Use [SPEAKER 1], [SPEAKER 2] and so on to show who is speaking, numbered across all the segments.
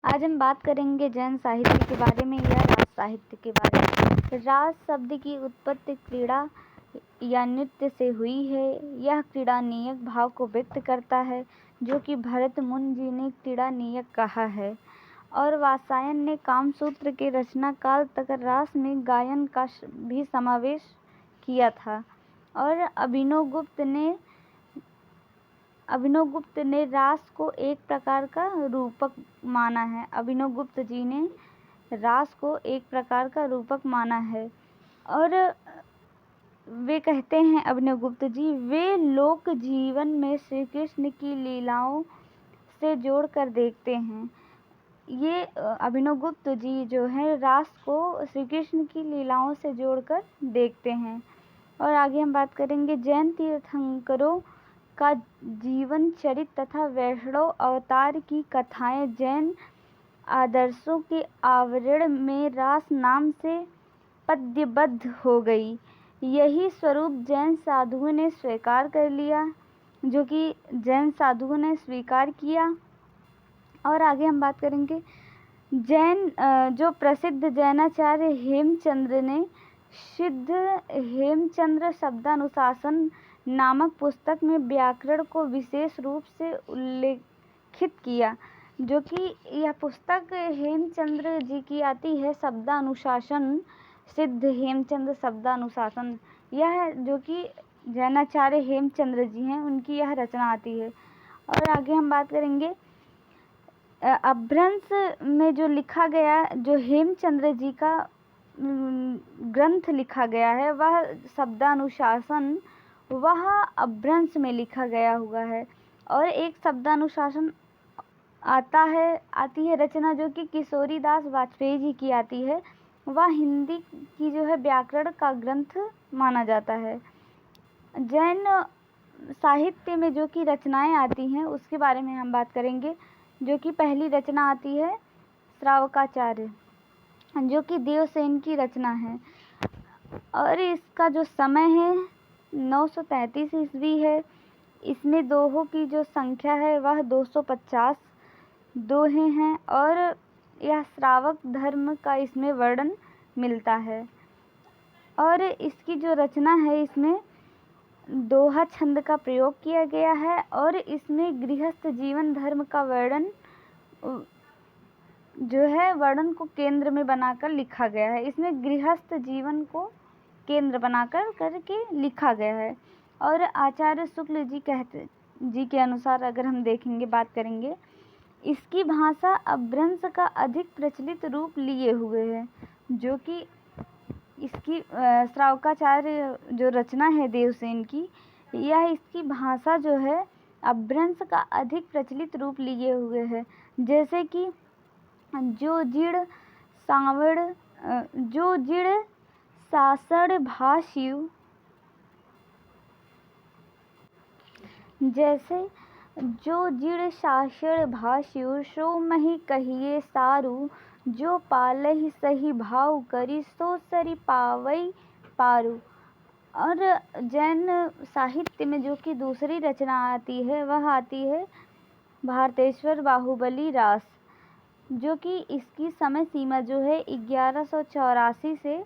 [SPEAKER 1] आज हम बात करेंगे जैन साहित्य के बारे में या रास साहित्य के बारे में। रास शब्द की उत्पत्ति क्रीड़ा या नृत्य से हुई है। यह क्रीड़ानीयक भाव को व्यक्त करता है, जो कि भरत मुनि जी ने क्रीड़ानीयक कहा है। और वात्स्यायन ने कामसूत्र के रचना काल तक रास में गायन का भी समावेश किया था। और अभिनवगुप्त ने रास को एक प्रकार का रूपक माना है। अभिनवगुप्त जी ने रास को एक प्रकार का रूपक माना है और वे कहते हैं, अभिनवगुप्त जी, वे लोक जीवन में श्री कृष्ण की लीलाओं से जोड़कर देखते हैं। ये अभिनवगुप्त जी जो है रास को श्री कृष्ण की लीलाओं से जोड़कर देखते हैं। और आगे हम बात करेंगे जैन तीर्थंकरों का जीवन चरित्र तथा वैष्णव अवतार की कथाएं जैन आदर्शों के आवरण में रास नाम से पद्यबद्ध हो गई। यही स्वरूप जैन साधुओं ने स्वीकार कर लिया, जो कि जैन साधुओं ने स्वीकार किया। और आगे हम बात करेंगे जो प्रसिद्ध जैनाचार्य हेमचंद्र ने सिद्ध हेमचंद्र शब्दानुशासन नामक पुस्तक में व्याकरण को विशेष रूप से उल्लेखित किया, जो कि यह पुस्तक हेमचंद्र जी की आती है, शब्दानुशासन, सिद्ध हेमचंद्र शब्दानुशासन। यह जो कि जैनाचार्य हेमचंद्र जी हैं, उनकी यह रचना आती है। और आगे हम बात करेंगे अपभ्रंश में जो लिखा गया, जो हेमचंद्र जी का ग्रंथ लिखा गया है, वह शब्दानुशासन वह अपभ्रंश में लिखा गया हुआ है। और एक शब्दानुशासन आती है रचना, जो कि किशोरीदास वाजपेयी जी की आती है। वह हिंदी की जो है व्याकरण का ग्रंथ माना जाता है। जैन साहित्य में जो कि रचनाएं आती हैं, उसके बारे में हम बात करेंगे। जो कि पहली रचना आती है श्रावकाचार्य, जो कि देवसेन की रचना है। और इसका जो समय है 933 ईस्वी है। इसमें दोहों की जो संख्या है वह 250 दोहे हैं। और यह श्रावक धर्म का इसमें वर्णन मिलता है। और इसकी जो रचना है, इसमें दोहा छंद का प्रयोग किया गया है। और इसमें गृहस्थ जीवन धर्म का वर्णन को केंद्र में बनाकर लिखा गया है। इसमें गृहस्थ जीवन को केंद्र बनाकर करके लिखा गया है। और आचार्य शुक्ल जी के अनुसार अगर हम देखेंगे, बात करेंगे, इसकी भाषा अपभ्रंश का अधिक प्रचलित रूप लिए हुए है। जो कि इसकी श्रावकाचार्य जो रचना है देवसेन की, यह इसकी भाषा जो है अपभ्रंश का अधिक प्रचलित रूप लिए हुए है। जैसे कि जो जिड़ सासड़ भाष्यु, जैसे जो जिड़ सासड़ भाष्यु, सो मही कहिए सारू, जो पालहि सही भाव करी, सो सरी पावई पारू। और जैन साहित्य में जो कि दूसरी रचना आती है, वह आती है भारतेश्वर बाहुबली रास, जो कि इसकी समय सीमा जो है 1184 से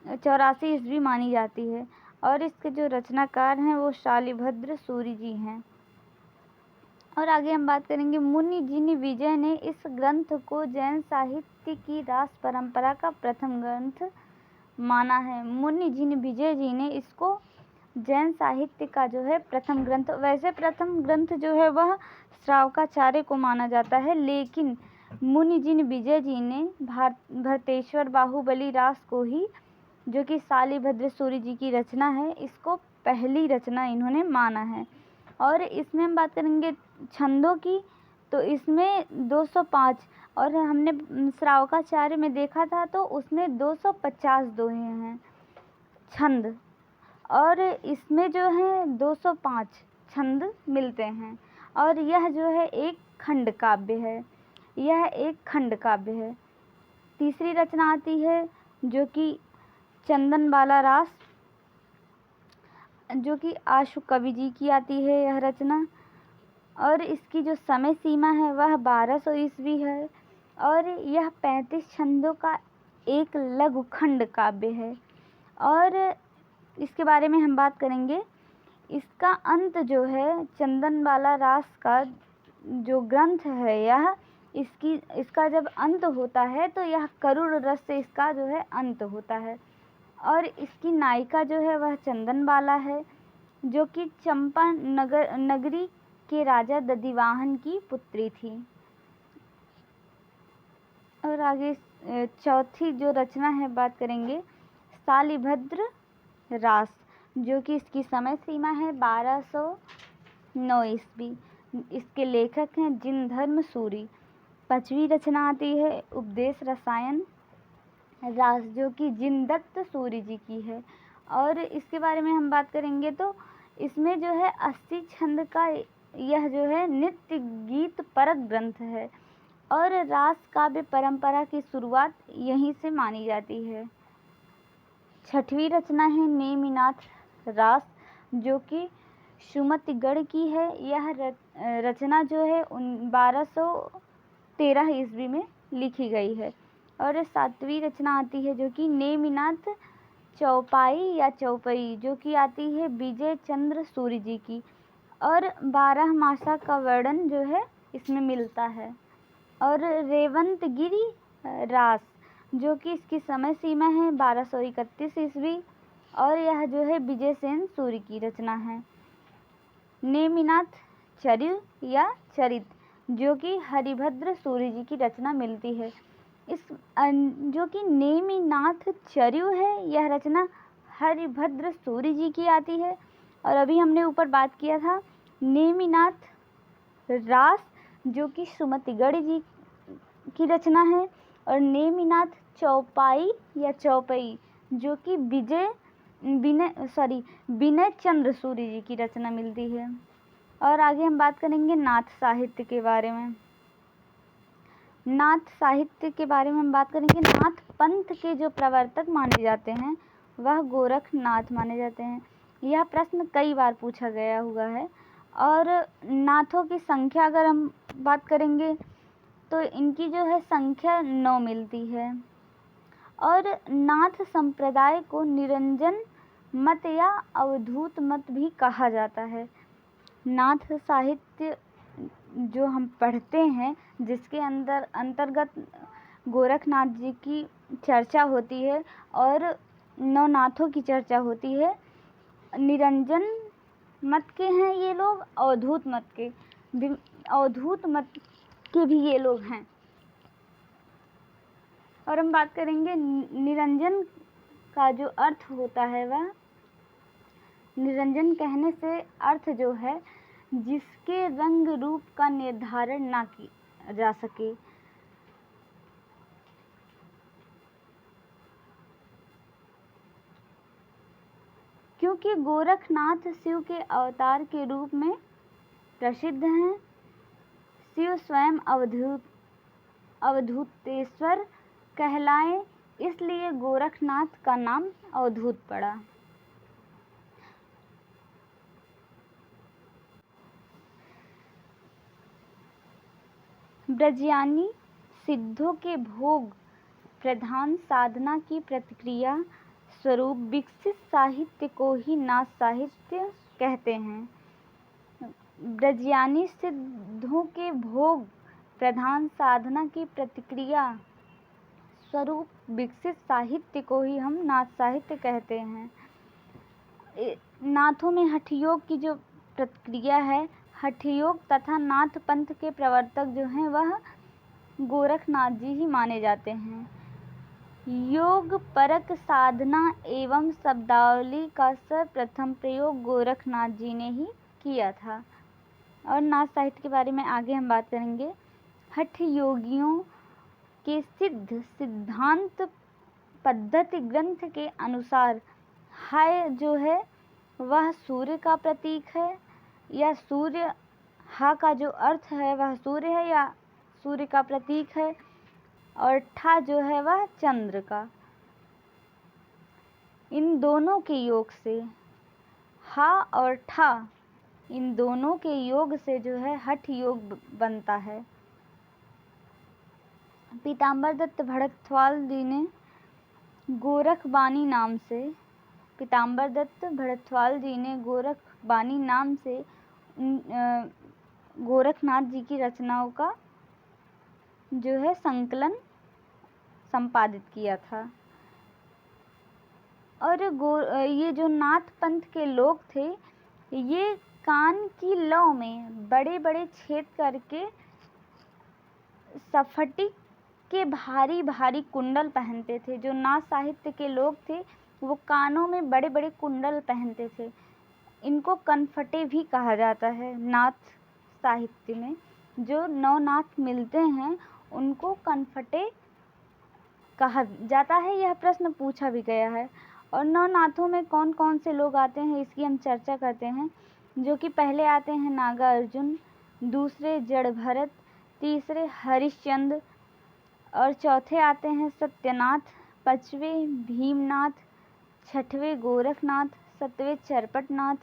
[SPEAKER 1] 84 ईस्वी मानी जाती है। और इसके जो रचनाकार हैं वो शालिभद्र सूरि जी हैं। और आगे हम बात करेंगे मुनि जिन विजय ने इस ग्रंथ को जैन साहित्य की रास परंपरा का प्रथम ग्रंथ माना है। मुनि जिन विजय जी ने इसको जैन साहित्य का जो है प्रथम ग्रंथ, वैसे प्रथम ग्रंथ जो है वह श्रावकाचार्य को माना जाता है, लेकिन मुनि जिन विजय जी ने भरतेश्वर बाहुबली रास को ही, जो कि शालिभद्र सूरि जी की रचना है, इसको पहली रचना इन्होंने माना है। और इसमें हम बात करेंगे छंदों की, तो इसमें 205, और हमने श्रावकाचार्य में देखा था तो उसमें 250 दोहे हैं छंद, और इसमें जो है 205 छंद मिलते हैं। और यह जो है एक खंड काव्य है। तीसरी रचना आती है जो कि चंदनबाला रास, जो कि आशु कवि जी की आती है यह रचना। और इसकी जो समय सीमा है वह 1200 ईस्वी है। और यह 35 छंदों का एक लघुखंड काव्य है। और इसके बारे में हम बात करेंगे। इसका अंत जो है चंदनबाला रास का जो ग्रंथ है, यह इसका जब अंत होता है तो यह करुण रस से इसका जो है अंत होता है। और इसकी नायिका जो है वह चंदनबाला है, जो कि चंपा नगरी के राजा दधिवाहन की पुत्री थी। और आगे चौथी जो रचना है बात करेंगे शालिभद्र रास, जो कि इसकी समय सीमा है 1209 ईस्वी। इसके लेखक हैं जिनधर्म सूरी। पांचवी रचना आती है उपदेश रसायन रास, जो कि जिनदत्त सूरी जी की है। और इसके बारे में हम बात करेंगे तो इसमें जो है 80 छंद का यह जो है नित्य गीत परक ग्रंथ है। और रास काव्य परंपरा की शुरुआत यहीं से मानी जाती है। छठवीं रचना है नेमिनाथ रास, जो कि सुमतिगढ़ की है। यह रचना जो है 1213 ईस्वी में लिखी गई है। और सातवीं रचना आती है जो कि नेमिनाथ चौपाई या चौपई, जो कि आती है विजय चंद्र सूर्य जी की। और 12 मासा का वर्णन जो है इसमें मिलता है। और रेवंतगिरी रास, जो कि इसकी समय सीमा है 1231 ईस्वी। और यह जो है विजय सेन सूर्य की रचना है। नेमिनाथ चरित या चरित, जो कि हरिभद्र सूर्य जी की रचना मिलती है। इस जो कि नेमिनाथ चरित है, यह रचना हरिभद्र सूर्य जी की आती है। और अभी हमने ऊपर बात किया था नेमिनाथ रास, जो कि सुमतिगढ़ जी की रचना है। और नेमिनाथ चौपाई या चौपई, जो कि विनय चंद्र सूर्य जी की रचना मिलती है। और आगे हम बात करेंगे नाथ साहित्य के बारे में। नाथ साहित्य के बारे में हम बात करेंगे। नाथ पंथ के जो प्रवर्तक माने जाते हैं वह गोरखनाथ माने जाते हैं। यह प्रश्न कई बार पूछा गया हुआ है। और नाथों की संख्या अगर हम बात करेंगे तो इनकी जो है संख्या 9 मिलती है। और नाथ संप्रदाय को निरंजन मत या अवधूत मत भी कहा जाता है। नाथ साहित्य जो हम पढ़ते हैं, जिसके अंतर्गत गोरखनाथ जी की चर्चा होती है और नवनाथों की चर्चा होती है। निरंजन मत के हैं ये लोग, अवधूत मत के भी ये लोग हैं। और हम बात करेंगे निरंजन का जो अर्थ होता है, वह निरंजन कहने से अर्थ जो है जिसके रंग रूप का निर्धारण ना किया जा सके। क्योंकि गोरखनाथ शिव के अवतार के रूप में प्रसिद्ध हैं। शिव स्वयं अवधूतेश्वर कहलाए, इसलिए गोरखनाथ का नाम अवधूत पड़ा। ब्रजयानी सिद्धों के भोग प्रधान साधना की प्रतिक्रिया स्वरूप विकसित साहित्य को ही नाथ साहित्य कहते हैं। ब्रजयानी सिद्धों के भोग प्रधान साधना की प्रतिक्रिया स्वरूप विकसित साहित्य को ही हम नाथ साहित्य कहते हैं। नाथों में हठ योग की जो प्रतिक्रिया है, हठ योग तथा नाथ पंथ के प्रवर्तक जो हैं वह गोरखनाथ जी ही माने जाते हैं। योग परक साधना एवं शब्दावली का सर्वप्रथम प्रयोग गोरखनाथ जी ने ही किया था। और नाथ साहित्य के बारे में आगे हम बात करेंगे। हठ योगियों के सिद्ध सिद्धांत पद्धति ग्रंथ के अनुसार हाय जो है वह सूर्य का प्रतीक है, या सूर्य हा का जो अर्थ है वह सूर्य है या सूर्य का प्रतीक है। और ठा जो है वह चंद्र का। इन दोनों के योग से, हा और ठा, इन दोनों के योग से जो है हठ योग बनता है। पीताम्बर दत्त भड़कवाल जी ने गोरखबानी नाम से पीताम्बर दत्त भड़कवाल जी ने गोरखबानी नाम से गोरखनाथ जी की रचनाओं का जो है संकलन संपादित किया था। और ये जो नाथ पंथ के लोग थे, ये कान की लौ में बड़े बड़े छेद करके सफटिक के भारी भारी कुंडल पहनते थे। जो नाथ साहित्य के लोग थे वो कानों में बड़े बड़े कुंडल पहनते थे। इनको कनफटे भी कहा जाता है। नाथ साहित्य में जो नवनाथ मिलते हैं उनको कनफटे कहा जाता है। यह प्रश्न पूछा भी गया है। और नवनाथों में कौन कौन से लोग आते हैं इसकी हम चर्चा करते हैं। जो कि पहले आते हैं नागार्जुन, दूसरे जड़ भरत, तीसरे हरिश्चंद्र और चौथे आते हैं सत्यनाथ, पांचवें भीमनाथ, छठवें गोरखनाथ, सातवें चरपटनाथ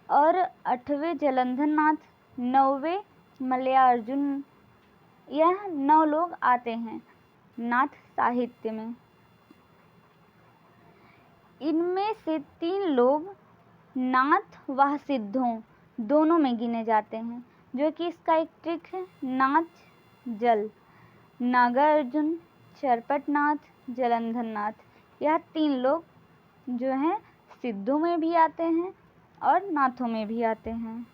[SPEAKER 1] और आठवें जलंधर नाथ, नौवें मलयार्जुन। यह 9 लोग आते हैं नाथ साहित्य में। इनमें से 3 लोग नाथ व सिद्धों दोनों में गिने जाते हैं। जो कि इसका एक ट्रिक है, नाथ जल, नागार्जुन, चरपटनाथ, जलंधर नाथ। यह 3 लोग जो हैं सिद्धों में भी आते हैं और नाथों में भी आते हैं।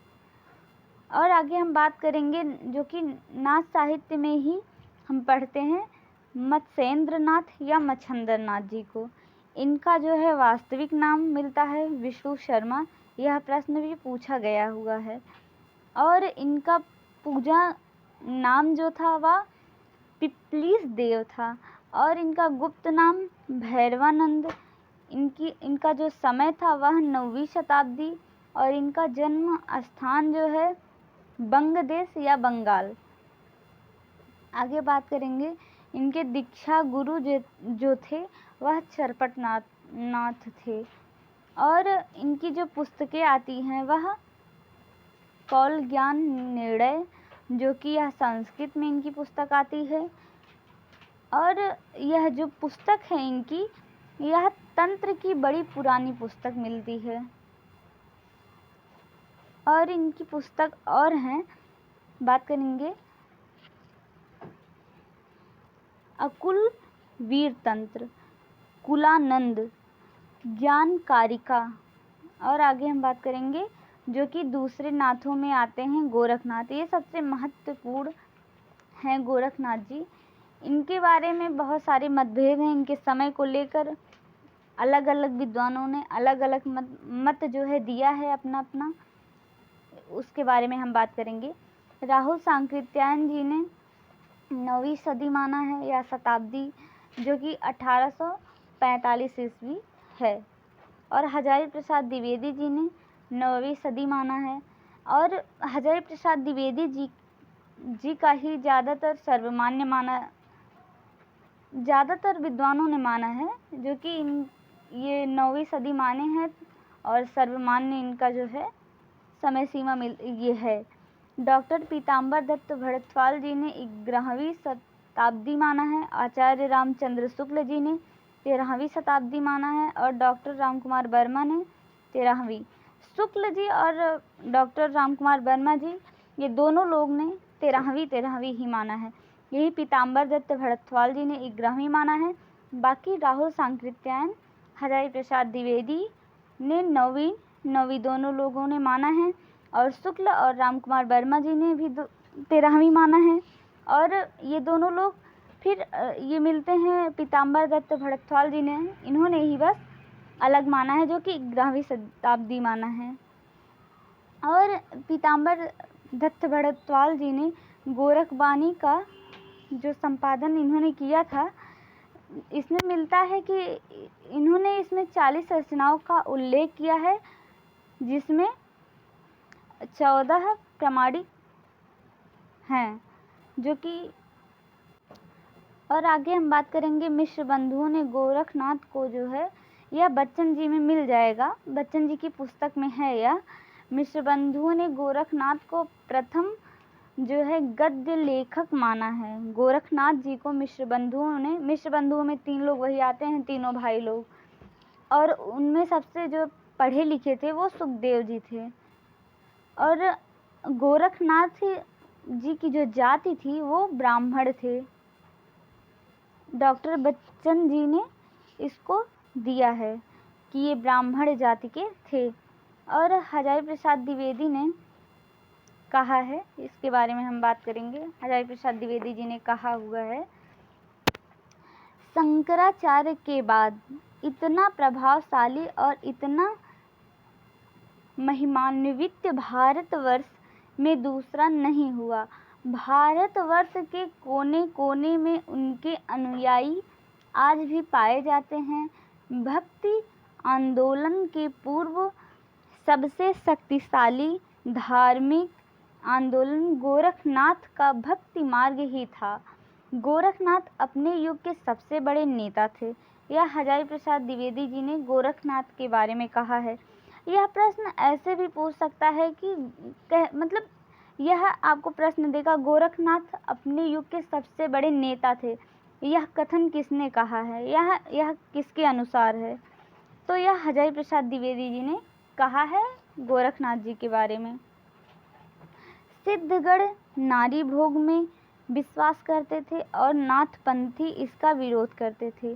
[SPEAKER 1] और आगे हम बात करेंगे जो कि नाथ साहित्य में ही हम पढ़ते हैं मत्स्येंद्र नाथ या मच्छंदर नाथ जी को। इनका जो है वास्तविक नाम मिलता है विष्णु शर्मा। यह प्रश्न भी पूछा गया हुआ है। और इनका पूजा नाम जो था वह पिपलीस देव था और इनका गुप्त नाम भैरवानंद। इनका जो समय था वह 9वीं शताब्दी और इनका जन्म स्थान जो है बंग देश या बंगाल। आगे बात करेंगे इनके दीक्षा गुरु जो थे वह चरपटनाथ थे। और इनकी जो पुस्तकें आती हैं वह कौल ज्ञान निर्णय, जो कि यह संस्कृत में इनकी पुस्तक आती है। और यह जो पुस्तक है इनकी, यह तंत्र की बड़ी पुरानी पुस्तक मिलती है। और इनकी पुस्तक और हैं, बात करेंगे अकुल वीर तंत्र, कुलानंद, ज्ञान कारिका। और आगे हम बात करेंगे जो कि दूसरे नाथों में आते हैं गोरखनाथ। ये सबसे महत्वपूर्ण हैं गोरखनाथ जी। इनके बारे में बहुत सारे मतभेद हैं। इनके समय को लेकर अलग अलग विद्वानों ने अलग अलग मत जो है दिया है अपना अपना। उसके बारे में हम बात करेंगे। राहुल सांकृत्यायन जी ने 9वीं सदी माना है या शताब्दी, जो कि 1845 ईस्वी है। और हजारी प्रसाद द्विवेदी जी ने 9वीं सदी माना है। और हजारी प्रसाद द्विवेदी जी का ही ज़्यादातर विद्वानों ने माना है, जो कि ये 9वीं सदी माने हैं। और सर्वमान्य इनका जो है समय सीमा ये है। डॉक्टर पीताम्बर दत्त भड़कवाल जी ने 11वीं शताब्दी माना है। आचार्य रामचंद्र शुक्ल जी ने 13वीं शताब्दी माना है। और डॉक्टर रामकुमार वर्मा ने 13वीं। शुक्ल जी और डॉक्टर रामकुमार वर्मा जी, ये दोनों लोग ने 13वीं ही माना है। यही पीताम्बर दत्त भड़कवाल जी ने 11वीं माना है। बाकी राहुल सांकृत्यायन, हजारी प्रसाद द्विवेदी ने 9वीं दोनों लोगों ने माना है। और शुक्ल और रामकुमार वर्मा जी ने भी 13वीं माना है। और ये दोनों लोग फिर ये मिलते हैं पीताम्बर दत्त भड़कवाल जी ने, इन्होंने ही बस अलग माना है, जो कि 11वीं शताब्दी माना है। और पीताम्बर दत्त भड़कवाल जी ने गोरखबानी का जो संपादन इन्होंने किया था, इसमें मिलता है कि इन्होंने इसमें 40 रचनाओं का उल्लेख किया है, जिसमें 14 प्रमाणिक हैं, जो कि। और आगे हम बात करेंगे मिश्र बंधुओं ने गोरखनाथ को जो है, यह बच्चन जी में मिल जाएगा, बच्चन जी की पुस्तक में है यह। मिश्र बंधुओं ने गोरखनाथ को प्रथम जो है गद्य लेखक माना है। गोरखनाथ जी को मिश्र बंधुओं में 3 लोग वही आते हैं, तीनों भाई लोग, और उनमें सबसे जो पढ़े लिखे थे वो सुखदेव जी थे। और गोरखनाथ जी की जो जाति थी वो ब्राह्मण थे। डॉक्टर बच्चन जी ने इसको दिया है कि ये ब्राह्मण जाति के थे। और हजारी प्रसाद द्विवेदी ने कहा है, इसके बारे में हम बात करेंगे। हजारी प्रसाद द्विवेदी जी ने कहा हुआ है, शंकराचार्य के बाद इतना प्रभावशाली और इतना महिमान्वित भारतवर्ष में दूसरा नहीं हुआ। भारतवर्ष के कोने कोने में उनके अनुयायी आज भी पाए जाते हैं। भक्ति आंदोलन के पूर्व सबसे शक्तिशाली धार्मिक आंदोलन गोरखनाथ का भक्ति मार्ग ही था। गोरखनाथ अपने युग के सबसे बड़े नेता थे। यह हजारी प्रसाद द्विवेदी जी ने गोरखनाथ के बारे में कहा है। यह प्रश्न ऐसे भी पूछ सकता है कि मतलब यह आपको प्रश्न देगा, गोरखनाथ अपने युग के सबसे बड़े नेता थे, यह कथन किसने कहा है, यह किसके अनुसार है? तो यह हजारी प्रसाद द्विवेदी जी ने कहा है गोरखनाथ जी के बारे में। सिद्धगढ़ नारी भोग में विश्वास करते थे और नाथपंथी इसका विरोध करते थे।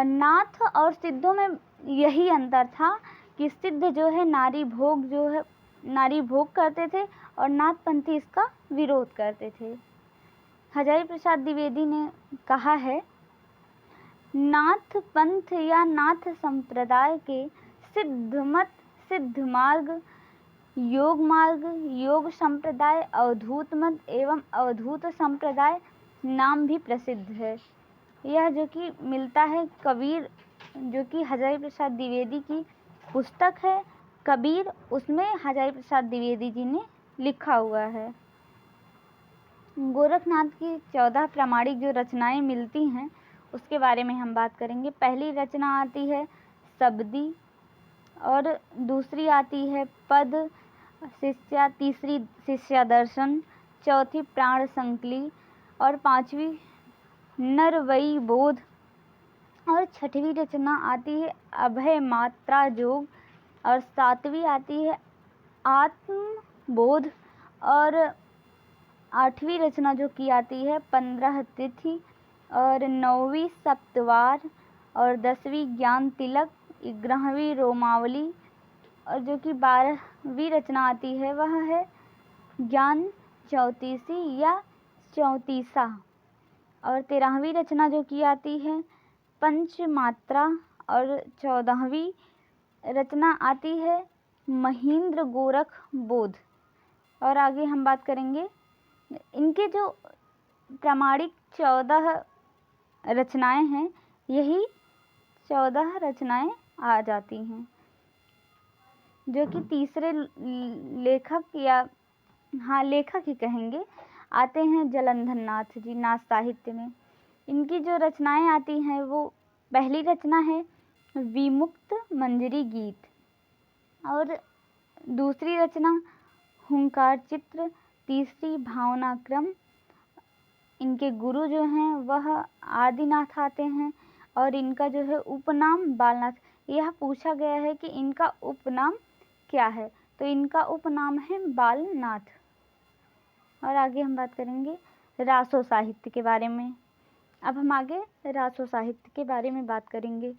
[SPEAKER 1] नाथ और सिद्धों में यही अंतर था कि सिद्ध जो है नारी भोग करते थे और नाथपंथी इसका विरोध करते थे। हजारी प्रसाद द्विवेदी ने कहा है, नाथ पंथ या नाथ संप्रदाय के सिद्धमत, सिद्ध मार्ग, योग संप्रदाय, अवधूत मत एवं अवधूत संप्रदाय नाम भी प्रसिद्ध है। यह जो कि मिलता है कबीर, जो कि हजारी प्रसाद द्विवेदी की पुस्तक है कबीर, उसमें हजारी प्रसाद द्विवेदी जी ने लिखा हुआ है। गोरखनाथ की 14 प्रामाणिक जो रचनाएं मिलती हैं उसके बारे में हम बात करेंगे। पहली रचना आती है शबदी, और दूसरी आती है पद शिष्या, तीसरी शिष्या दर्शन, चौथी प्राण संकली, और 5वीं नरवई बोध, और 6वीं रचना आती है अभय मात्रा जोग, और 7वीं आती है आत्मबोध, और 8वीं रचना जो की आती है 15 तिथि, और 9वीं सप्तवार, और 10वीं ज्ञान तिलक, 11वीं रोमावली, और जो कि 12वीं रचना आती है वह है ज्ञान चौतीसी या चौतीसा, और 13वीं रचना जो की आती है पंचमात्रा, और 14वीं रचना आती है महेंद्र गोरख बोध। और आगे हम बात करेंगे इनके जो प्रामाणिक 14 रचनाएं हैं, यही 14 रचनाएं आ जाती हैं, जो कि तीसरे लेखक या लेखक ही कहेंगे आते हैं जलंधर नाथ जी नाथ साहित्य में। इनकी जो रचनाएं आती हैं वो पहली रचना है विमुक्त मंजरी गीत, और दूसरी रचना हुंकार चित्र, तीसरी भावना क्रम। इनके गुरु जो हैं वह आदिनाथ आते हैं, और इनका जो है उपनाम बालनाथ। यह पूछा गया है कि इनका उपनाम क्या है, तो इनका उपनाम है बालनाथ। और आगे हम बात करेंगे रासो साहित्य के बारे में। अब हम आगे रासो साहित्य के बारे में बात करेंगे।